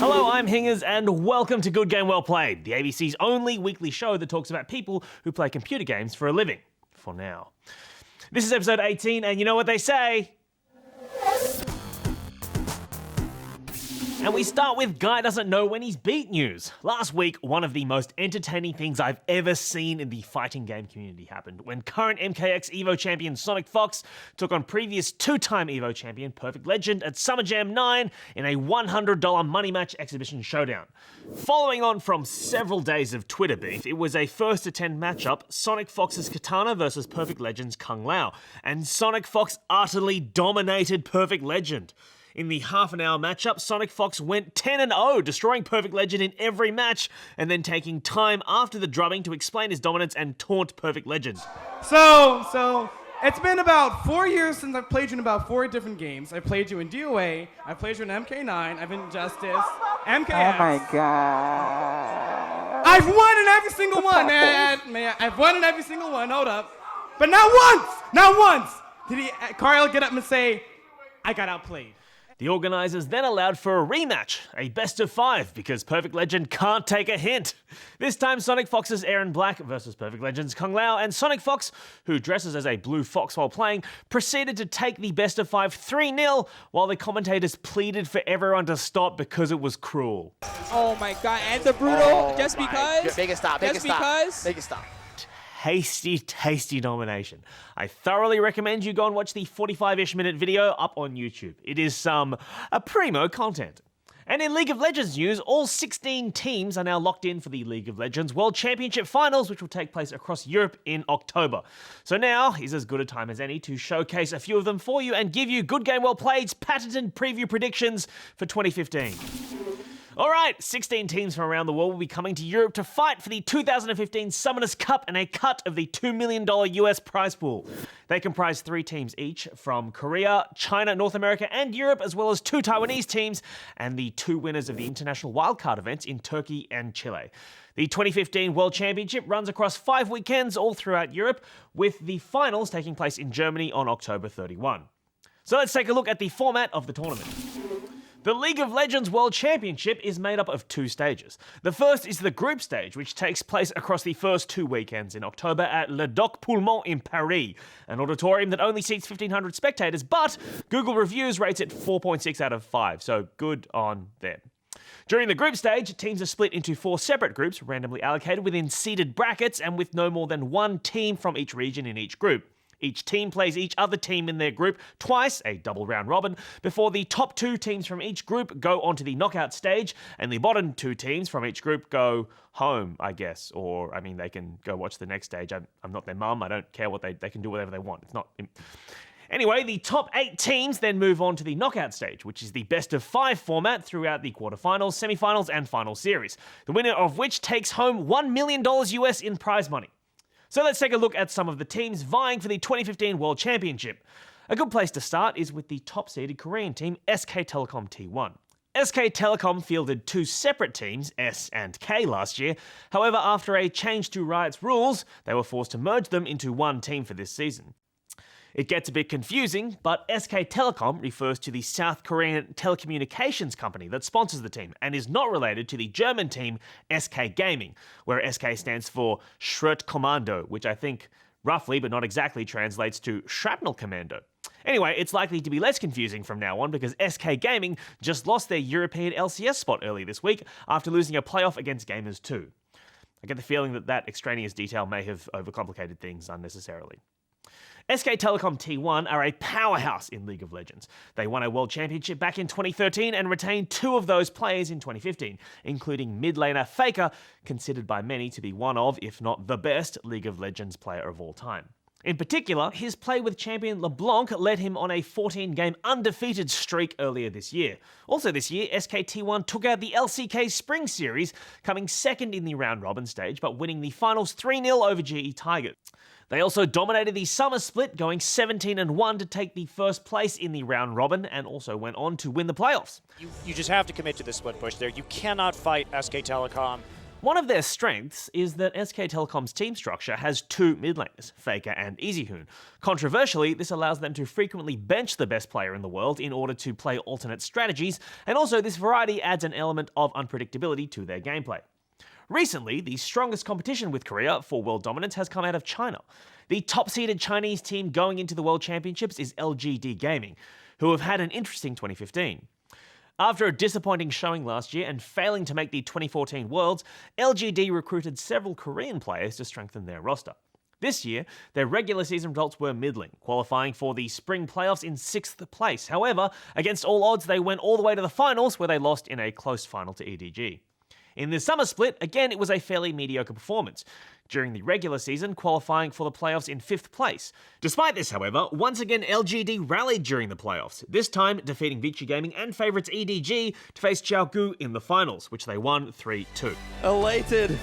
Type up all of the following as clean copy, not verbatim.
Hello, I'm Hingers, and welcome to Good Game Well Played, the ABC's only weekly show that talks about people who play computer games for a living. For now. This is episode 18, and you know what they say? And we start with Guy Doesn't Know When He's Beat news. Last week, one of the most entertaining things I've ever seen in the fighting game community happened when current MKX EVO champion Sonic Fox took on previous two-time EVO champion Perfect Legend at Summer Jam 9 in a $100 money match exhibition showdown. Following on from several days of Twitter beef, it was a first-to-10 matchup, Sonic Fox's Katana versus Perfect Legend's Kung Lao, and Sonic Fox utterly dominated Perfect Legend. In the half-an-hour matchup, Sonic Fox went 10-0, destroying Perfect Legend in every match, and then taking time after the drubbing to explain his dominance and taunt Perfect Legend. So, it's been about 4 years since I've played you in about 4 different games. I played you in DOA, I played you in MK9, I've been Justice, MKX. Oh my god. I've won in every single one, man. I've won in every single one, hold up. But not once did Carl get up and say, I got outplayed. The organisers then allowed for a rematch, a best of 5, because Perfect Legend can't take a hint. This time Sonic Fox's Aaron Black versus Perfect Legend's Kung Lao, and Sonic Fox, who dresses as a blue fox while playing, proceeded to take the best of 5 3-0, while the commentators pleaded for everyone to stop because it was cruel. Oh my god, and the brutal, just because? Make it stop, make it stop. Make it stop. Tasty domination. I thoroughly recommend you go and watch the 45-ish minute video up on YouTube. It is some primo content. And in League of Legends news, all 16 teams are now locked in for the League of Legends World Championship Finals, which will take place across Europe in October. So now is as good a time as any to showcase a few of them for you and give you Good Game Well Played's patented preview predictions for 2015. Alright, 16 teams from around the world will be coming to Europe to fight for the 2015 Summoners Cup and a cut of the $2 million US prize pool. They comprise 3 teams each from Korea, China, North America, and Europe, as well as 2 Taiwanese teams and the 2 winners of the international wildcard events in Turkey and Chile. The 2015 World Championship runs across 5 weekends all throughout Europe, with the finals taking place in Germany on October 31. So let's take a look at the format of the tournament. The League of Legends World Championship is made up of 2 stages. The first is the group stage, which takes place across the first 2 weekends in October at Le Doc Poulmont in Paris, an auditorium that only seats 1,500 spectators, but Google Reviews rates it 4.6 out of 5, so good on them. During the group stage, teams are split into 4 separate groups, randomly allocated within seeded brackets and with no more than 1 team from each region in each group. Each team plays each other team in their group twice, a double round robin, before the top 2 teams from each group go onto the knockout stage, and the bottom 2 teams from each group go home, I guess. Or, I mean, they can go watch the next stage. I'm not their mum. I don't care what they can do whatever they want. It's not... Anyway, the top 8 teams then move on to the knockout stage, which is the best of 5 format throughout the quarterfinals, semifinals, and final series, the winner of which takes home $1 million US in prize money. So let's take a look at some of the teams vying for the 2015 World Championship. A good place to start is with the top-seeded Korean team, SK Telecom T1. SK Telecom fielded 2 separate teams, S and K, last year. However, after a change to Riot's rules, they were forced to merge them into one team for this season. It gets a bit confusing, but SK Telecom refers to the South Korean telecommunications company that sponsors the team and is not related to the German team SK Gaming, where SK stands for Schrott Kommando, which I think roughly but not exactly translates to Shrapnel Commando. Anyway, it's likely to be less confusing from now on because SK Gaming just lost their European LCS spot early this week after losing a playoff against Gamers 2. I get the feeling that extraneous detail may have overcomplicated things unnecessarily. SK Telecom T1 are a powerhouse in League of Legends. They won a World Championship back in 2013 and retained 2 of those players in 2015, including mid laner Faker, considered by many to be one of, if not the best, League of Legends player of all time. In particular, his play with champion LeBlanc led him on a 14-game undefeated streak earlier this year. Also this year, SKT1 took out the LCK Spring Series, coming second in the round-robin stage, but winning the finals 3-0 over GE Tigers. They also dominated the summer split, going 17-1 to take the first place in the round robin, and also went on to win the playoffs. You just have to commit to the split push there. You cannot fight SK Telecom One of their strengths is that SK Telecom's team structure has two mid laners, Faker and EasyHoon. Controversially, this allows them to frequently bench the best player in the world in order to play alternate strategies, and also this variety adds an element of unpredictability to their gameplay. Recently, the strongest competition with Korea for world dominance has come out of China. The top-seeded Chinese team going into the World Championships is LGD Gaming, who have had an interesting 2015. After a disappointing showing last year and failing to make the 2014 Worlds, LGD recruited several Korean players to strengthen their roster. This year, their regular season results were middling, qualifying for the spring playoffs in 6th place. However, against all odds, they went all the way to the finals, where they lost in a close final to EDG. In the summer split, again, it was a fairly mediocre performance, during the regular season qualifying for the playoffs in 5th place. Despite this, however, once again LGD rallied during the playoffs, this time defeating Vici Gaming and favourites EDG to face Xiaogu in the finals, which they won 3-2. Elated.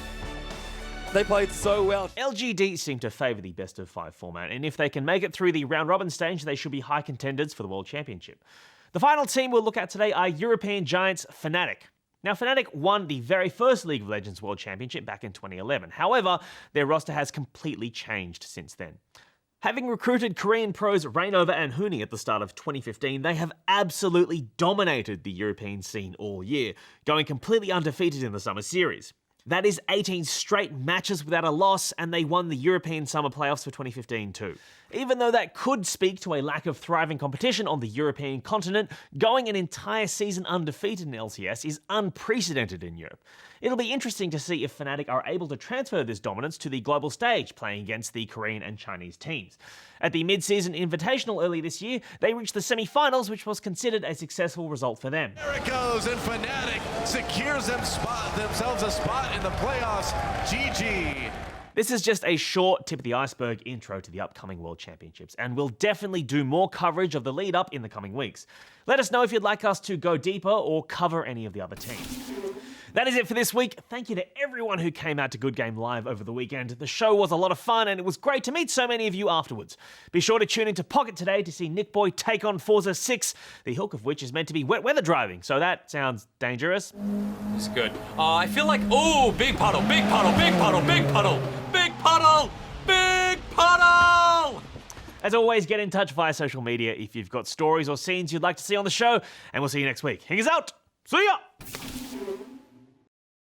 They played so well. LGD seem to favour the best of 5 format, and if they can make it through the round-robin stage, they should be high contenders for the World Championship. The final team we'll look at today are European giants Fanatic. Now, Fnatic won the very first League of Legends World Championship back in 2011. However, their roster has completely changed since then. Having recruited Korean pros Rainover and Huni at the start of 2015, they have absolutely dominated the European scene all year, going completely undefeated in the Summer Series. That is 18 straight matches without a loss, and they won the European Summer Playoffs for 2015 too. Even though that could speak to a lack of thriving competition on the European continent, going an entire season undefeated in LCS is unprecedented in Europe. It'll be interesting to see if Fnatic are able to transfer this dominance to the global stage, playing against the Korean and Chinese teams. At the mid-season Invitational early this year, they reached the semi-finals, which was considered a successful result for them. There it goes, and Fnatic secures themselves a spot in the playoffs. GG. This is just a short tip of the iceberg intro to the upcoming World Championships, and we'll definitely do more coverage of the lead up in the coming weeks. Let us know if you'd like us to go deeper or cover any of the other teams. That is it for this week. Thank you to everyone who came out to Good Game Live over the weekend. The show was a lot of fun, and it was great to meet so many of you afterwards. Be sure to tune into Pocket today to see Nick Boy take on Forza 6, the hook of which is meant to be wet weather driving, so that sounds dangerous. It's good. I feel like, oh, big puddle, big puddle, big puddle, big puddle, big puddle, big puddle! As always, get in touch via social media if you've got stories or scenes you'd like to see on the show, and we'll see you next week. Hingers out! See ya!